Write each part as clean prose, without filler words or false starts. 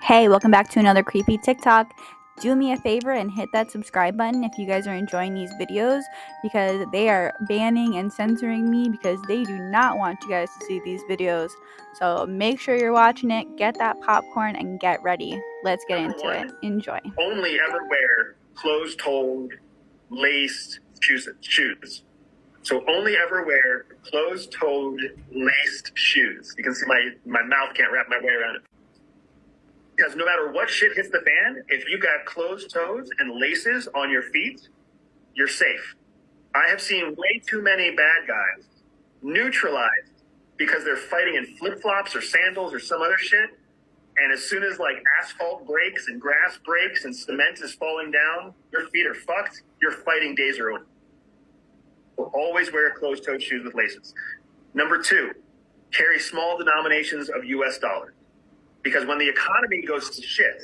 Hey, welcome back to another creepy TikTok. Do me a favor and hit that subscribe button if you guys are enjoying these videos, because they are banning and censoring me because they do not want you guys to see these videos. So make sure you're watching it, get that popcorn, and get ready. Let's get into it. Enjoy. Only ever wear closed-toed, laced shoes. So only ever wear closed-toed, laced shoes. You can see my mouth can't wrap my way around it. Because no matter what shit hits the fan, if you got closed toes and laces on your feet, you're safe. I have seen way too many bad guys neutralized because they're fighting in flip-flops or sandals or some other shit. And as soon as like asphalt breaks and grass breaks and cement is falling down, your feet are fucked. Your fighting days are over. So always wear closed-toed shoes with laces. Number 2, carry small denominations of US dollars. Because when the economy goes to shit,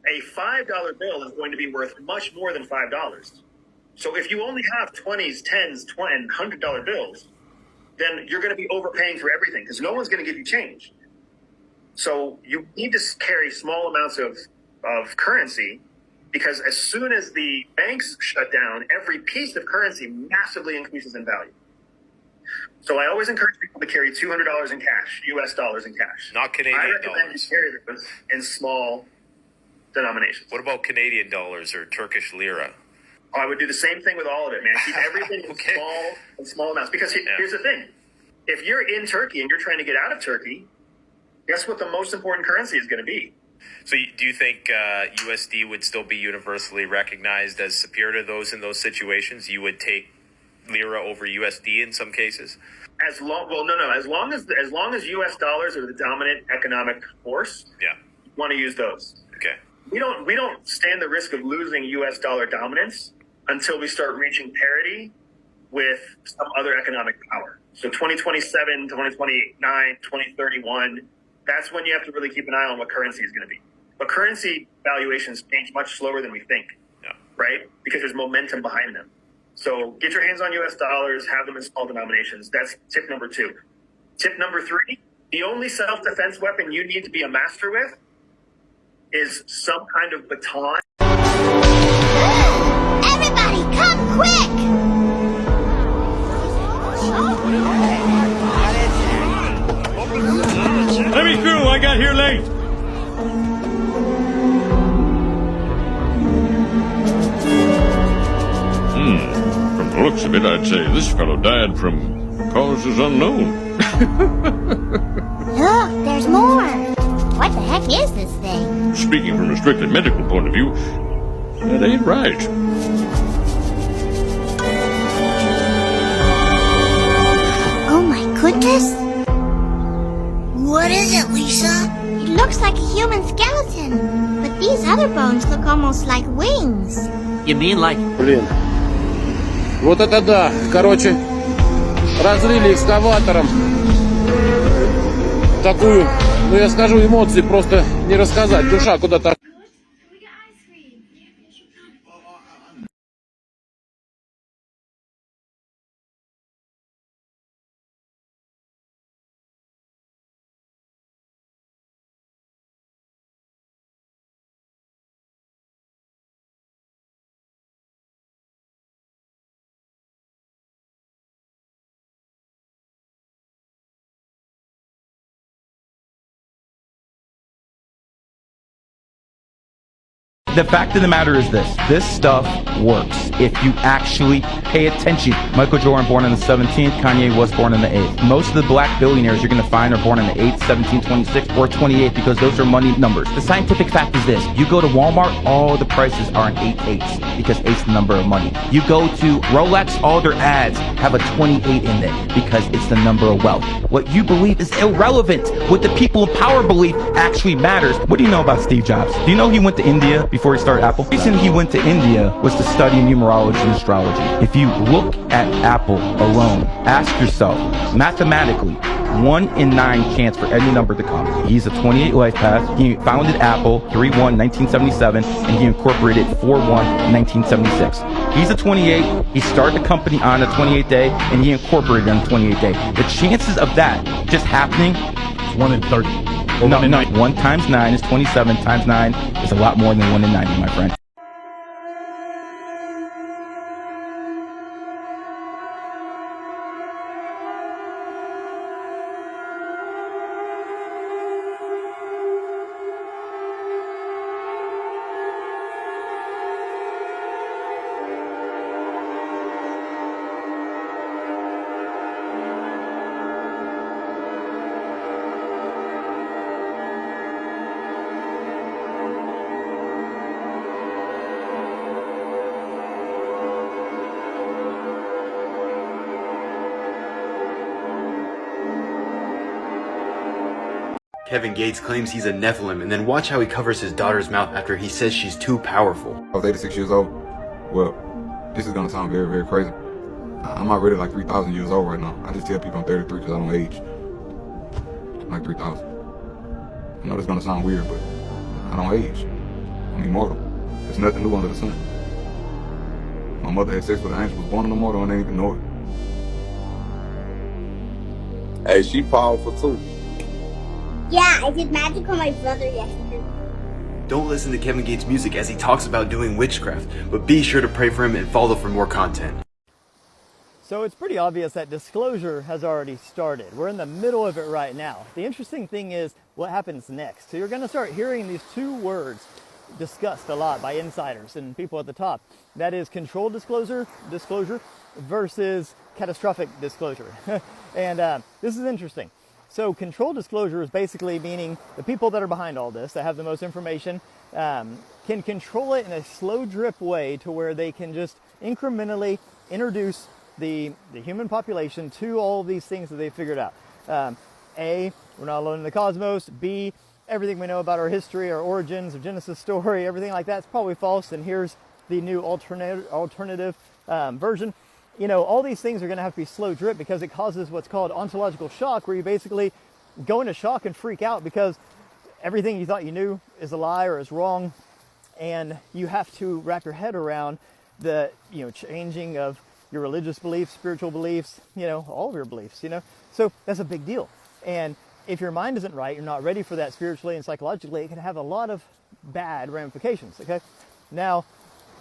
a $5 bill is going to be worth much more than $5. So if you only have 20s, 10s, and $100 bills, then you're going to be overpaying for everything because no one's going to give you change. So you need to carry small amounts of currency, because as soon as the banks shut down, every piece of currency massively increases in value. So I always encourage people to carry $200 in cash, US dollars in cash. Not Canadian dollars. I recommend you carry those in small denominations. What about Canadian dollars or Turkish lira? Oh, I would do the same thing with all of it, man. Keep everything Okay. in small amounts. Because here's the thing. If you're in Turkey and you're trying to get out of Turkey, guess what the most important currency is going to be? So do you think USD would still be universally recognized as superior to those in those situations? You would take lira over USD in some cases? As long as US dollars are the dominant economic force, you want to use those. Okay. We don't stand the risk of losing US dollar dominance until we start reaching parity with some other economic power. So 2027, 2029, 2031, that's when you have to really keep an eye on what currency is going to be. But currency valuations change much slower than we think, right? Because there's momentum behind them. So get your hands on US dollars, have them in small denominations. That's tip number 2. Tip number 3, the only self-defense weapon you need to be a master with is some kind of baton. Everybody, come quick! Let me through, I got here late. From the looks of it, I'd say this fellow died from causes unknown. Look, there's more. What the heck is this thing? Speaking from a strictly medical point of view, that ain't right. Oh my goodness! What is it, Lisa? It looks like a human skeleton, but these other bones look almost like wings. You mean like... Блин. Вот это да. Короче, разрыли экскаватором. Такую, ну я скажу, эмоции просто не рассказать. Душа куда-то... The fact of the matter is this stuff works if you actually pay attention. Michael Jordan born on the 17th, Kanye was born on the 8th. Most of the black billionaires you're going to find are born on the 8th, 17th, 26th, or 28th, because those are money numbers. The scientific fact is this: you go to Walmart, all the prices are in 8/8, because 8's the number of money. You go to Rolex, all their ads have a 28 in it, because it's the number of wealth. What you believe is irrelevant. What the people of power believe actually matters. What do you know about Steve Jobs? Do you know he went to India before he started Apple? The reason he went to India was to study numerology and astrology. If you look at Apple alone, ask yourself, mathematically, 1 in 9 chance for any number to come. He's a 28 life path. He founded Apple 3/1/1977, and he incorporated 4/1/1976. He's a 28. He started the company on the 28th day, and he incorporated on the 28th day. The chances of that just happening is 1 in 30. Or No, 1 in no. 90? 1 times 9 is 27. Times 9 is a lot more than 1 in 90, my friend. Kevin Gates claims he's a Nephilim, and then watch how he covers his daughter's mouth after he says she's too powerful. I was 86 years old. Well, this is gonna sound very, very crazy. I'm already like 3,000 years old right now. I just tell people I'm 33 because I don't age. I'm like 3,000. I know this is gonna sound weird, but I don't age. I'm immortal. There's nothing new under the sun. My mother had sex with an angel, was born in the mortal, and they didn't even know it. Hey, she powerful too. Yeah, I did magic on my brother yesterday. Don't listen to Kevin Gates' music as he talks about doing witchcraft, but be sure to pray for him and follow for more content. So it's pretty obvious that disclosure has already started. We're in the middle of it right now. The interesting thing is what happens next. So you're going to start hearing these two words discussed a lot by insiders and people at the top. That is controlled disclosure versus catastrophic disclosure. And this is interesting. So controlled disclosure is basically meaning the people that are behind all this, that have the most information, can control it in a slow drip way to where they can just incrementally introduce the human population to all of these things that they've figured out. A, we're not alone in the cosmos. B, everything we know about our history, our origins, our Genesis story, everything like that's probably false, and here's the new alternative version. You know, all these things are going to have to be slow drip because it causes what's called ontological shock, where you basically go into shock and freak out because everything you thought you knew is a lie or is wrong, and you have to wrap your head around the, you know, changing of your religious beliefs, spiritual beliefs, you know, all of your beliefs, you know. So that's a big deal. And if your mind isn't right, you're not ready for that spiritually and psychologically, it can have a lot of bad ramifications, okay? Now,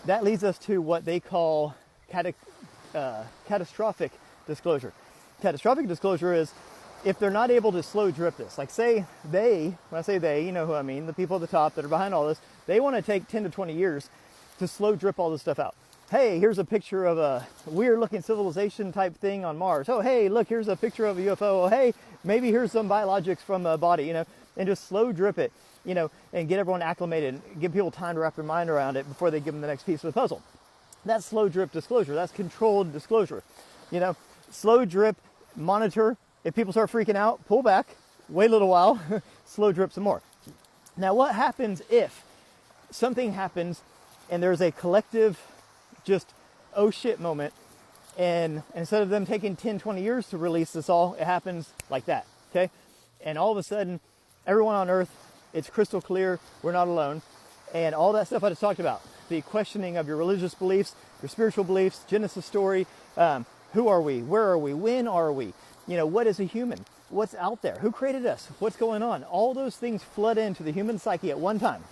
that leads us to what they call catastrophic disclosure. Catastrophic disclosure is if they're not able to slow drip this. Like say they, when I say they, you know who I mean, the people at the top that are behind all this, they want to take 10 to 20 years to slow drip all this stuff out. Hey, here's a picture of a weird looking civilization type thing on Mars. Oh, hey, look, here's a picture of a UFO. Oh, hey, maybe here's some biologics from a body, you know, and just slow drip it, you know, and get everyone acclimated and give people time to wrap their mind around it before they give them the next piece of the puzzle. That's slow drip disclosure. That's controlled disclosure. You know, slow drip, monitor. If people start freaking out, pull back, wait a little while, slow drip some more. Now, what happens if something happens and there's a collective just oh shit moment, and instead of them taking 10, 20 years to release this all, it happens like that, okay? And all of a sudden, everyone on Earth, it's crystal clear, we're not alone, and all that stuff I just talked about, the questioning of your religious beliefs, your spiritual beliefs, Genesis story, who are we, where are we, when are we, you know, what is a human, what's out there, who created us, what's going on, all those things flood into the human psyche at one time.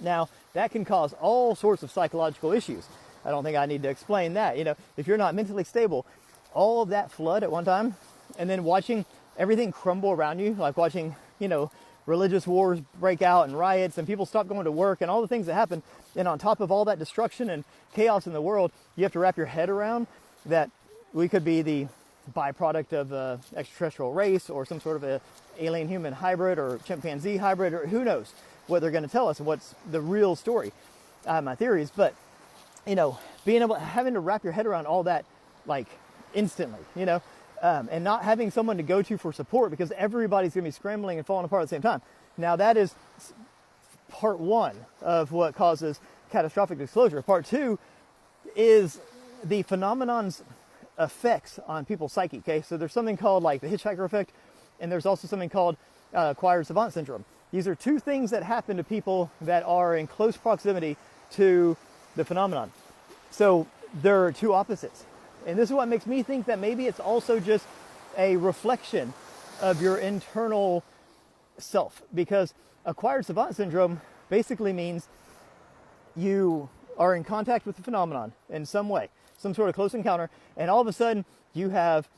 Now, that can cause all sorts of psychological issues. I don't think I need to explain that. You know, if you're not mentally stable, all of that flood at one time, and then watching everything crumble around you, like watching, you know, religious wars break out and riots and people stop going to work and all the things that happen. And on top of all that destruction and chaos in the world, you have to wrap your head around that we could be the byproduct of an extraterrestrial race or some sort of a alien human hybrid or chimpanzee hybrid, or who knows what they're going to tell us and what's the real story. I have my theories, but you know, having to wrap your head around all that, like, instantly, you know, and not having someone to go to for support because everybody's going to be scrambling and falling apart at the same time. Now, that is part one of what causes catastrophic disclosure. Part two is the phenomenon's effects on people's psyche, okay? So there's something called, like, the hitchhiker effect, and there's also something called acquired savant syndrome. These are two things that happen to people that are in close proximity to the phenomenon. So there are two opposites. And this is what makes me think that maybe it's also just a reflection of your internal self, because acquired savant syndrome basically means you are in contact with the phenomenon in some way, some sort of close encounter, and all of a sudden you have,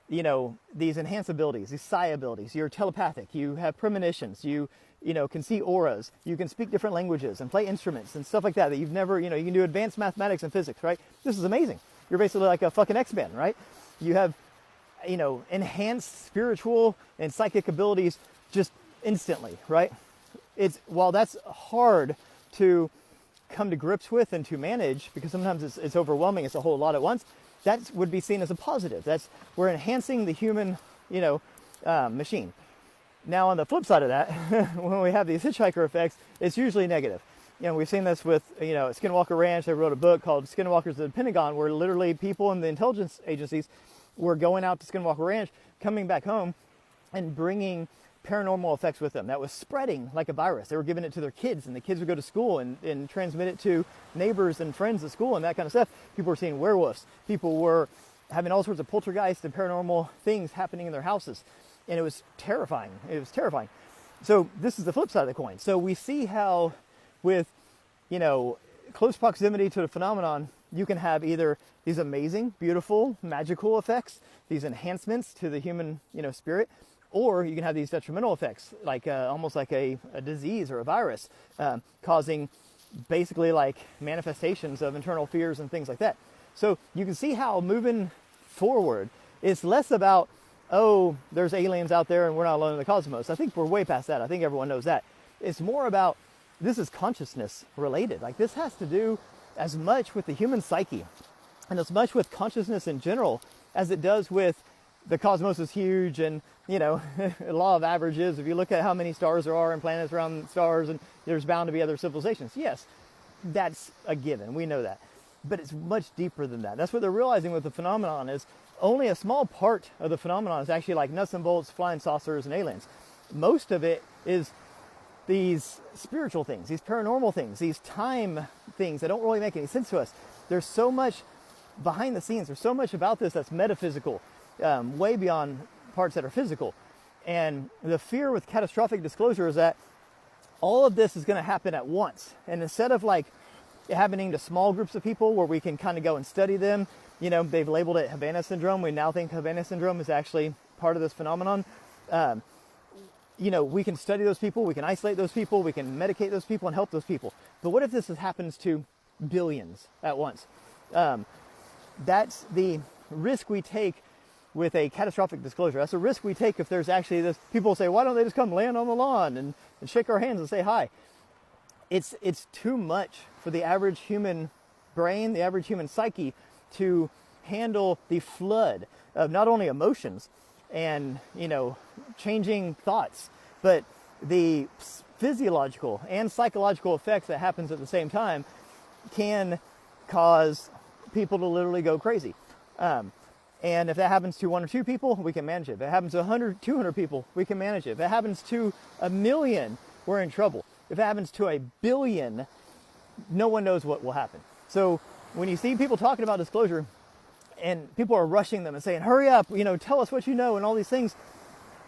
you know, these enhanced abilities, these psi abilities. You're telepathic, you have premonitions, you know, can see auras, you can speak different languages and play instruments and stuff like that you've never, you know, you can do advanced mathematics and physics, right? This is amazing. You're basically like a fucking X-Men, right? You have, you know, enhanced spiritual and psychic abilities just instantly, right? While that's hard to come to grips with and to manage, because sometimes it's overwhelming, it's a whole lot at once, that would be seen as a positive. We're enhancing the human, you know, machine. Now on the flip side of that, when we have these hitchhiker effects, it's usually negative. You know, we've seen this with, you know, Skinwalker Ranch. They wrote a book called Skinwalkers of the Pentagon, where literally people in the intelligence agencies were going out to Skinwalker Ranch, coming back home, and bringing paranormal effects with them. That was spreading like a virus. They were giving it to their kids, and the kids would go to school and transmit it to neighbors and friends at school and that kind of stuff. People were seeing werewolves. People were having all sorts of poltergeist and paranormal things happening in their houses. And it was terrifying. It was terrifying. So this is the flip side of the coin. So we see how with, you know, close proximity to the phenomenon, you can have either these amazing, beautiful, magical effects, these enhancements to the human, you know, spirit, or you can have these detrimental effects, like almost like a disease or a virus, causing basically like manifestations of internal fears and things like that. So you can see how moving forward, it's less about, oh, there's aliens out there and we're not alone in the cosmos. I think we're way past that. I think everyone knows that. It's more about, this is consciousness related. Like, this has to do as much with the human psyche and as much with consciousness in general as it does with the cosmos is huge and, you know, law of averages. If you look at how many stars there are and planets around stars, and there's bound to be other civilizations. Yes, that's a given. We know that. But it's much deeper than that. That's what they're realizing with the phenomenon, is only a small part of the phenomenon is actually like nuts and bolts, flying saucers, and aliens. Most of it is these spiritual things, these paranormal things, these time things that don't really make any sense to us. There's so much behind the scenes. There's so much about this that's metaphysical, way beyond parts that are physical. And the fear with catastrophic disclosure is that all of this is going to happen at once. And instead of like it happening to small groups of people where we can kind of go and study them, you know, they've labeled it Havana syndrome. We now think Havana syndrome is actually part of this phenomenon. You know, we can study those people, we can isolate those people, we can medicate those people and help those people. But what if this happens to billions at once? That's the risk we take with a catastrophic disclosure. That's a risk we take if there's actually this. People say, why don't they just come land on the lawn and shake our hands and say hi? It's too much for the average human brain, the average human psyche, to handle the flood of not only emotions and, you know, changing thoughts, but the physiological and psychological effects that happens at the same time can cause people to literally go crazy. And if that happens to 1 or 2 people, we can manage it. If it happens to 100, 200 people, we can manage it. If it happens to 1 million, we're in trouble. If it happens to 1 billion, no one knows what will happen. So when you see people talking about disclosure and people are rushing them and saying, hurry up, you know, tell us what you know and all these things,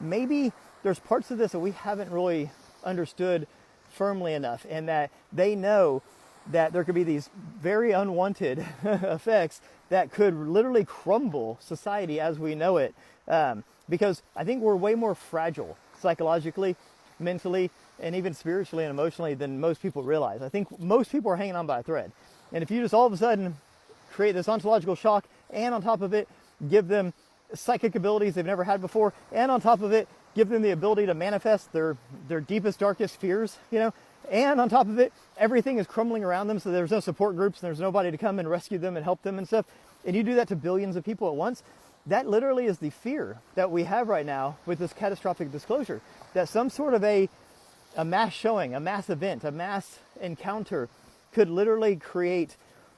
maybe there's parts of this that we haven't really understood firmly enough, and that they know that there could be these very unwanted effects that could literally crumble society as we know it. Because I think we're way more fragile psychologically, mentally, and even spiritually and emotionally than most people realize. I think most people are hanging on by a thread. And if you just all of a sudden create this ontological shock, and on top of it, give them psychic abilities they've never had before, and on top of it, give them the ability to manifest their deepest, darkest fears, you know, and on top of it, everything is crumbling around them, so there's no support groups, and there's nobody to come and rescue them and help them and stuff, and you do that to billions of people at once, that literally is the fear that we have right now with this catastrophic disclosure, that some sort of a mass showing, a mass event, a mass encounter could literally create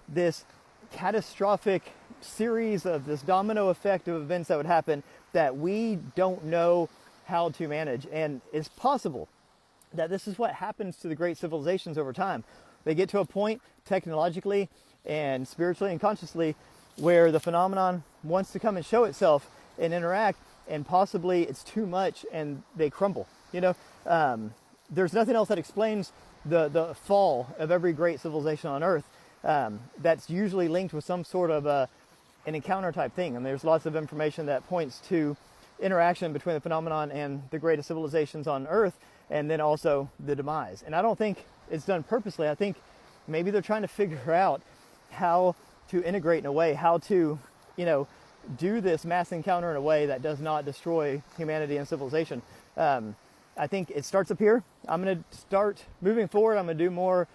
this catastrophic series of this domino effect of events that would happen that we don't know how to manage. And it's possible that this is what happens to the great civilizations over time. They get to a point technologically and spiritually and consciously where the phenomenon wants to come and show itself and interact, and possibly it's too much and they crumble. You know, there's nothing else that explains the fall of every great civilization on Earth that's usually linked with some sort of an encounter type thing. And there's lots of information that points to interaction between the phenomenon and the greatest civilizations on Earth, and then also the demise. And I don't think it's done purposely. I think maybe they're trying to figure out how to integrate in a way, how to, you know, do this mass encounter in a way that does not destroy humanity and civilization. I think it starts up here. I'm going to start moving forward. I'm going to do more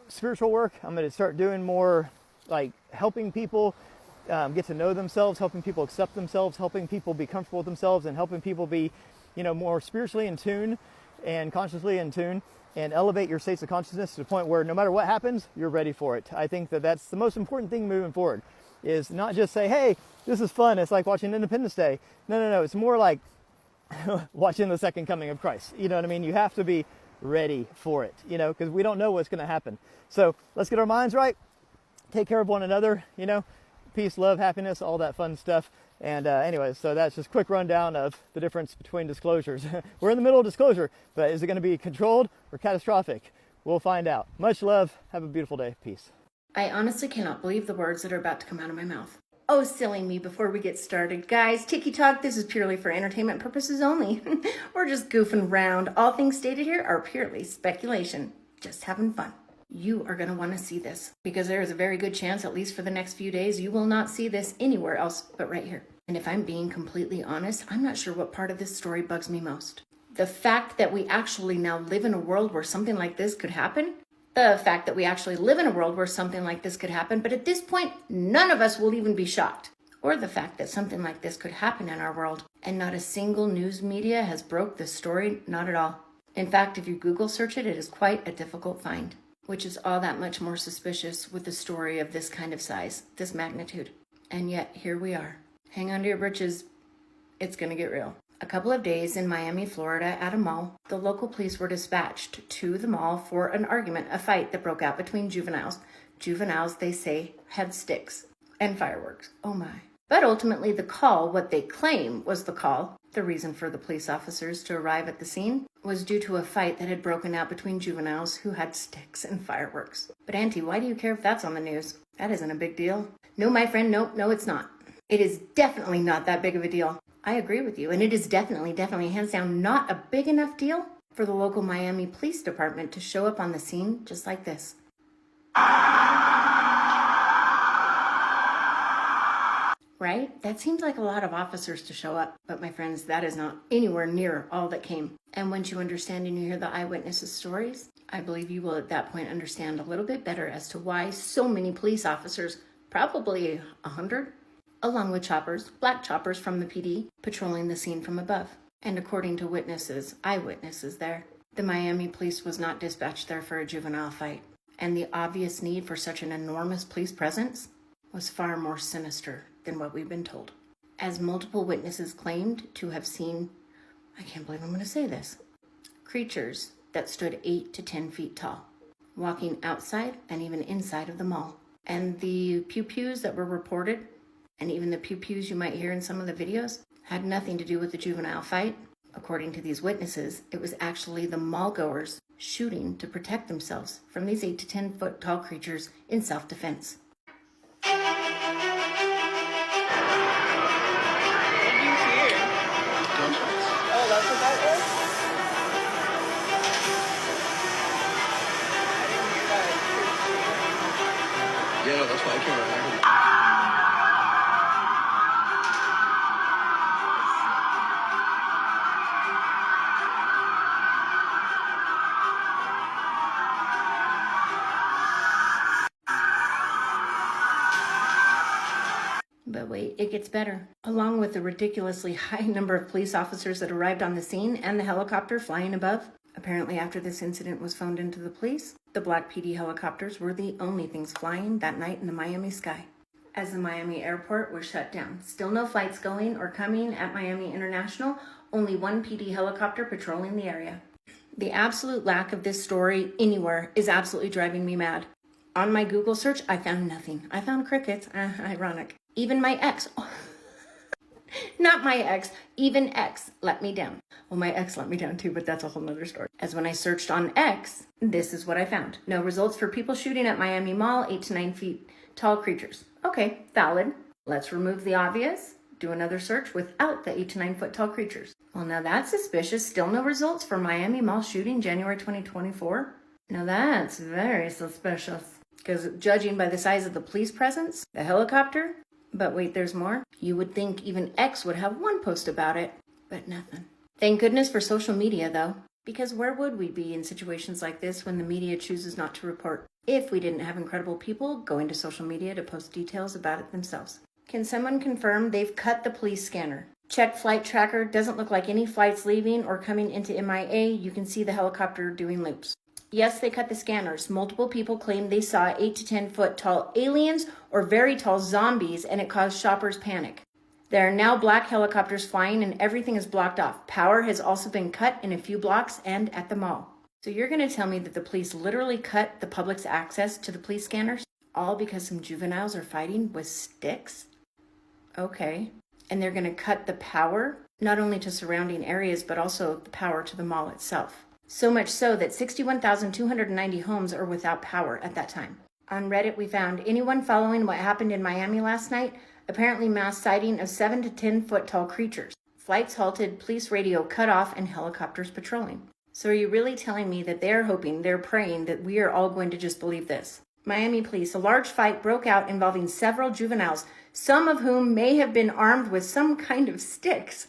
spiritual work. I'm going to start doing more like helping people get to know themselves, helping people accept themselves, helping people be comfortable with themselves, and helping people be, you know, more spiritually in tune and consciously in tune, and elevate your states of consciousness to the point where no matter what happens, you're ready for it. I think that that's the most important thing moving forward, is not just say, hey, this is fun, it's like watching Independence Day. No. It's more like watching the second coming of Christ. You know what I mean? You have to be ready for it, you know, because we don't know what's going to happen. So let's get our minds right, take care of one another, you know, peace, love, happiness, all that fun stuff. And anyways, so that's just a quick rundown of the difference between disclosures. We're in the middle of disclosure, but is it going to be controlled or catastrophic? We'll find out. Much love. Have a beautiful day. Peace. I honestly cannot believe the words that are about to come out of my mouth. Oh, silly me. Before we get started, guys, Tiki Talk, this is purely for entertainment purposes only. We're just goofing around. All things stated here are purely speculation. Just having fun. You are going to want to see this, because there is a very good chance, at least for the next few days, you will not see this anywhere else but right here. And if I'm being completely honest, I'm not sure what part of this story bugs me most. The fact that we actually now live in a world where something like this could happen. The fact that we actually live in a world where something like this could happen, but at this point, none of us will even be shocked. Or the fact that something like this could happen in our world, and not a single news media has broke this story, not at all. In fact, if you Google search it, it is quite a difficult find, which is all that much more suspicious with a story of this kind of size, this magnitude. And yet, here we are. Hang on to your britches, it's gonna get real. A couple of days in Miami, Florida, at a mall, the local police were dispatched to the mall for an argument, a fight that broke out between juveniles. Juveniles, they say, had sticks and fireworks. Oh my. But ultimately the call, what they claim was the call, the reason for the police officers to arrive at the scene, was due to a fight that had broken out between juveniles who had sticks and fireworks. But Auntie, why do you care if that's on the news? That isn't a big deal. No, my friend, no, it's not. It is definitely not that big of a deal. I agree with you, and it is definitely, hands down, not a big enough deal for the local Miami Police Department to show up on the scene just like this. Right? That seems like a lot of officers to show up, but my friends, that is not anywhere near all that came. And once you understand and you hear the eyewitnesses' stories, I believe you will at that point understand a little bit better as to why so many police officers, probably 100, along with choppers, black choppers from the PD, patrolling the scene from above. And according to witnesses, eyewitnesses there, the Miami police was not dispatched there for a juvenile fight. And the obvious need for such an enormous police presence was far more sinister than what we've been told. As multiple witnesses claimed to have seen, I can't believe I'm going to say this, creatures that stood 8 to 10 feet tall, walking outside and even inside of the mall. And the pew-pews that were reported, and even the pew-pews you might hear in some of the videos, had nothing to do with the juvenile fight. According to these witnesses, it was actually the mall-goers shooting to protect themselves from these 8 to 10 foot tall creatures in self-defense. Yeah, that's why I came right here. But wait, it gets better. Along with the ridiculously high number of police officers that arrived on the scene and the helicopter flying above, apparently after this incident was phoned into the police, the Black PD helicopters were the only things flying that night in the Miami sky. As the Miami airport was shut down, still no flights going or coming at Miami International, only one PD helicopter patrolling the area. The absolute lack of this story anywhere is absolutely driving me mad. On my Google search, I found nothing. I found crickets. Ironic. Even my ex. Not my ex, even X let me down. Well, my ex let me down too, but that's a whole nother story. As when I searched on X, this is what I found. No results for people shooting at Miami Mall, 8 to 9 feet tall creatures. Okay, valid. Let's remove the obvious. Do another search without the 8 to 9 foot tall creatures. Well, now that's suspicious. Still no results for Miami Mall shooting January 2024. Now that's very suspicious. Because judging by the size of the police presence, the helicopter, but wait, there's more. You would think even X would have one post about it, but nothing. Thank goodness for social media, though, because where would we be in situations like this when the media chooses not to report if we didn't have incredible people going to social media to post details about it themselves? Can someone confirm they've cut the police scanner? Check flight tracker. Doesn't look like any flights leaving or coming into MIA. You can see the helicopter doing loops. Yes, they cut the scanners. Multiple people claim they saw 8 to 10 foot tall aliens or very tall zombies, and it caused shoppers panic. There are now black helicopters flying and everything is blocked off. Power has also been cut in a few blocks and at the mall. So you're going to tell me that the police literally cut the public's access to the police scanners? All because some juveniles are fighting with sticks? Okay. And they're going to cut the power, not only to surrounding areas, but also the power to the mall itself. So much so that 61,290 homes are without power at that time. On Reddit, we found anyone following what happened in Miami last night, apparently mass sighting of 7 to 10 foot tall creatures. Flights halted, police radio cut off, and helicopters patrolling. So are you really telling me that they're hoping, they're praying that we are all going to just believe this? Miami police, a large fight broke out involving several juveniles, some of whom may have been armed with some kind of sticks.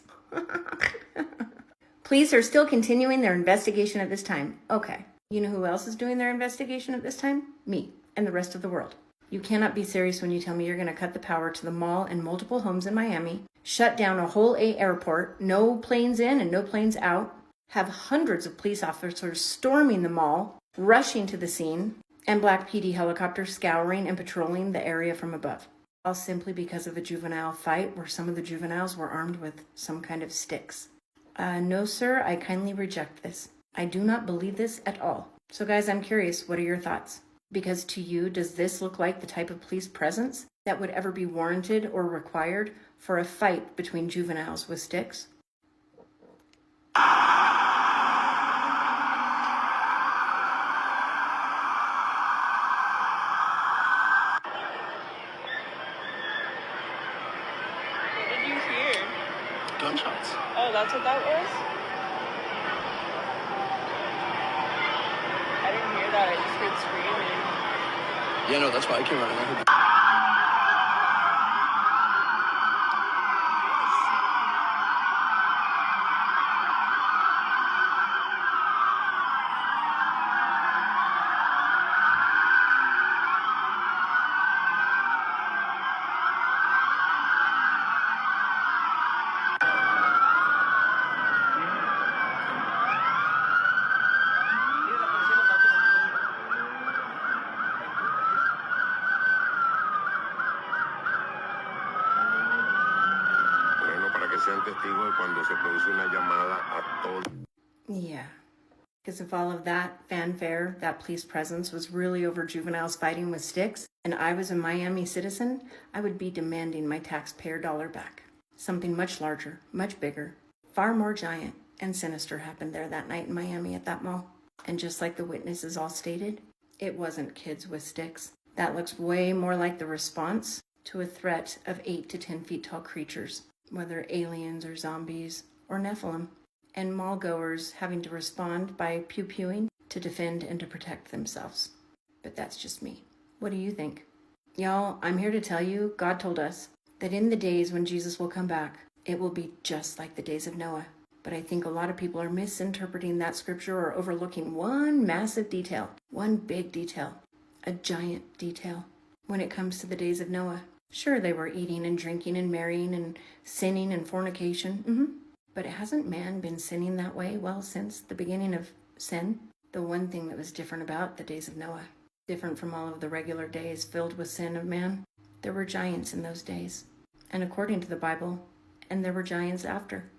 Police are still continuing their investigation at this time. Okay. You know who else is doing their investigation at this time? Me and the rest of the world. You cannot be serious when you tell me you're going to cut the power to the mall and multiple homes in Miami, shut down a whole airport, no planes in and no planes out, have hundreds of police officers storming the mall, rushing to the scene, and black PD helicopters scouring and patrolling the area from above. All simply because of a juvenile fight where some of the juveniles were armed with some kind of sticks. No, sir, I kindly reject this. I do not believe this at all. So guys, I'm curious, what are your thoughts? Because to you, does this look like the type of police presence that would ever be warranted or required for a fight between juveniles with sticks? What did you hear? Gunshots. Oh, that's what that was? I didn't hear that. I just heard screaming. Yeah, no, that's why I came running. I heard Yeah. Because if all of that fanfare, that police presence was really over juveniles fighting with sticks, and I was a Miami citizen, I would be demanding my taxpayer dollar back. Something much larger, much bigger, far more giant and sinister happened there that night in Miami at that mall. And just like the witnesses all stated, it wasn't kids with sticks. That looks way more like the response to a threat of 8 to 10 feet tall creatures, whether aliens or zombies or Nephilim, and mall-goers having to respond by pew-pewing to defend and to protect themselves. But that's just me. What do you think? Y'all, I'm here to tell you, God told us that in the days when Jesus will come back, it will be just like the days of Noah. But I think a lot of people are misinterpreting that scripture or overlooking one massive detail, one big detail, a giant detail when it comes to the days of Noah. Sure, they were eating and drinking and marrying and sinning and fornication. But hasn't man been sinning that way, well, since the beginning of sin? The one thing that was different about the days of Noah, different from all of the regular days filled with sin of man, there were giants in those days. And according to the Bible, and there were giants after.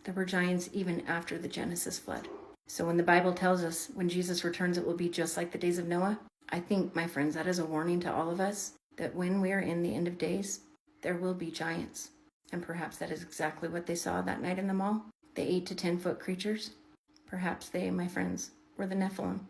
There were giants even after the Genesis flood. So when the Bible tells us when Jesus returns it will be just like the days of Noah, I think, my friends, that is a warning to all of us that when we are in the end of days, there will be giants. And perhaps that is exactly what they saw that night in the mall. The 8 to 10 foot creatures. Perhaps they, my friends, were the Nephilim.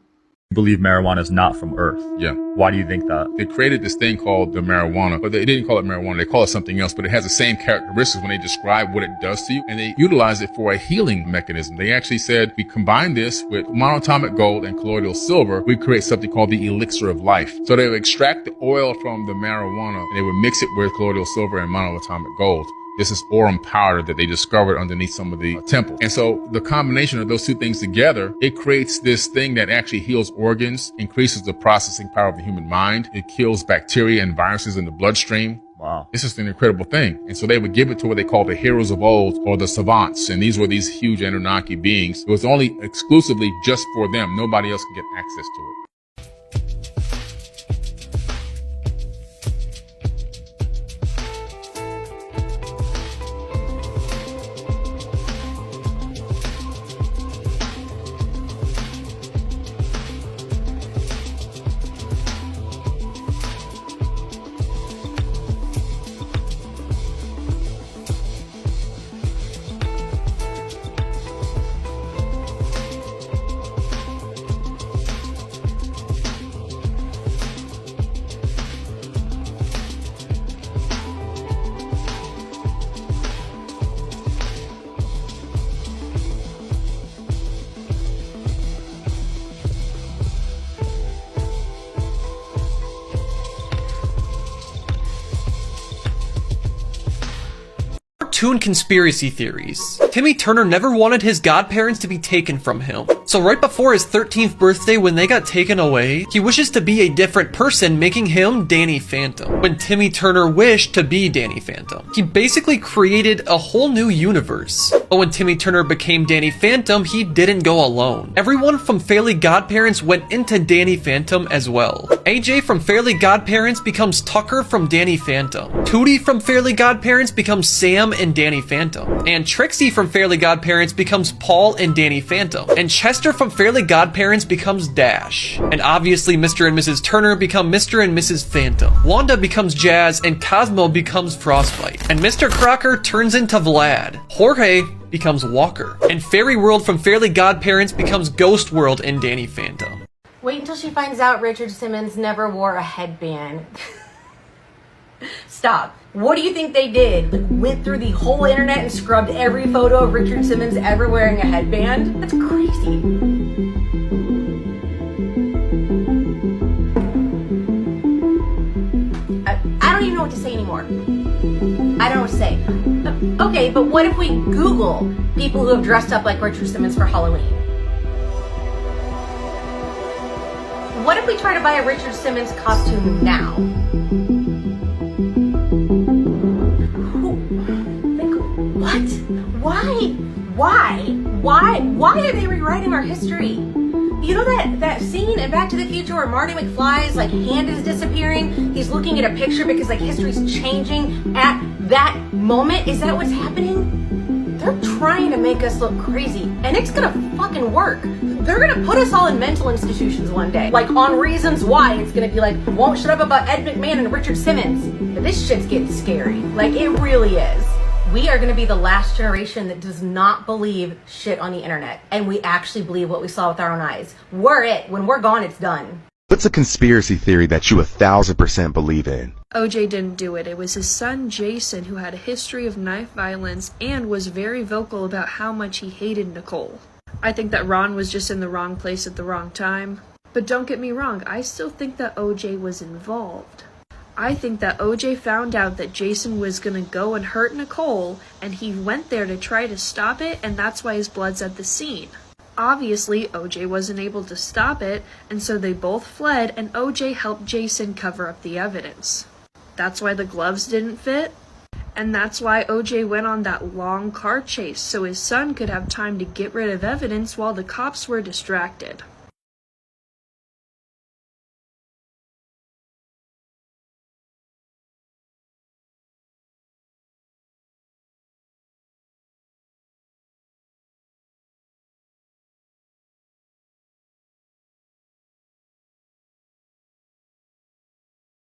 Believe marijuana is not from Earth. Yeah. Why do you think that? They created this thing called the marijuana, but they didn't call it marijuana. They call it something else, but it has the same characteristics when they describe what it does to you. And they utilize it for a healing mechanism. They actually said, we combine this with monatomic gold and colloidal silver. We create something called the elixir of life. So they would extract the oil from the marijuana and they would mix it with colloidal silver and monatomic gold. This is aurum powder that they discovered underneath some of the temples. And so the combination of those two things together, it creates this thing that actually heals organs, increases the processing power of the human mind. It kills bacteria and viruses in the bloodstream. Wow. It's just an incredible thing. And so they would give it to what they call the heroes of old or the savants. And these were these huge Anunnaki beings. It was only exclusively just for them. Nobody else could get access to it. Cartoon conspiracy theories. Timmy Turner never wanted his godparents to be taken from him. So right before his 13th birthday, when they got taken away, he wishes to be a different person, making him Danny Phantom. When Timmy Turner wished to be Danny Phantom, he basically created a whole new universe. But when Timmy Turner became Danny Phantom, he didn't go alone. Everyone from Fairly Godparents went into Danny Phantom as well. AJ from Fairly Godparents becomes Tucker from Danny Phantom. Tootie from Fairly Godparents becomes Sam and Danny Phantom. And Trixie from Fairly Godparents becomes Paul and Danny Phantom. And Chester from Fairly Godparents becomes Dash. And obviously Mr. and Mrs. Turner become Mr. and Mrs. Phantom. Wanda becomes Jazz and Cosmo becomes Frostbite. And Mr. Crocker turns into Vlad. Jorge becomes Walker. And Fairy World from Fairly Godparents becomes Ghost World in Danny Phantom. Wait until she finds out Richard Simmons never wore a headband. Stop. What do you think they did? Like, went through the whole internet and scrubbed every photo of Richard Simmons ever wearing a headband? That's crazy. I don't even know what to say anymore. I don't know what to say. Okay, but what if we Google people who have dressed up like Richard Simmons for Halloween? What if we try to buy a Richard Simmons costume now? What? Why are they rewriting our history? You know that scene in Back to the Future where Marty McFly's like hand is disappearing? He's looking at a picture because like history's changing at that moment. Is that what's happening? They're trying to make us look crazy, and it's gonna fucking work. They're gonna put us all in mental institutions one day. Like on Reasons Why, it's gonna be like, won't shut up about Ed McMahon and Richard Simmons. But this shit's getting scary. Like it really is. We are going to be the last generation that does not believe shit on the internet. And we actually believe what we saw with our own eyes. We're it. When we're gone, it's done. What's a conspiracy theory that you 1000% believe in? OJ didn't do it. It was his son Jason who had a history of knife violence and was very vocal about how much he hated Nicole. I think that Ron was just in the wrong place at the wrong time. But don't get me wrong, I still think that OJ was involved. I think that OJ found out that Jason was gonna go and hurt Nicole, and he went there to try to stop it, and that's why his blood's at the scene. Obviously, OJ wasn't able to stop it, and so they both fled, and OJ helped Jason cover up the evidence. That's why the gloves didn't fit, and that's why OJ went on that long car chase, so his son could have time to get rid of evidence while the cops were distracted.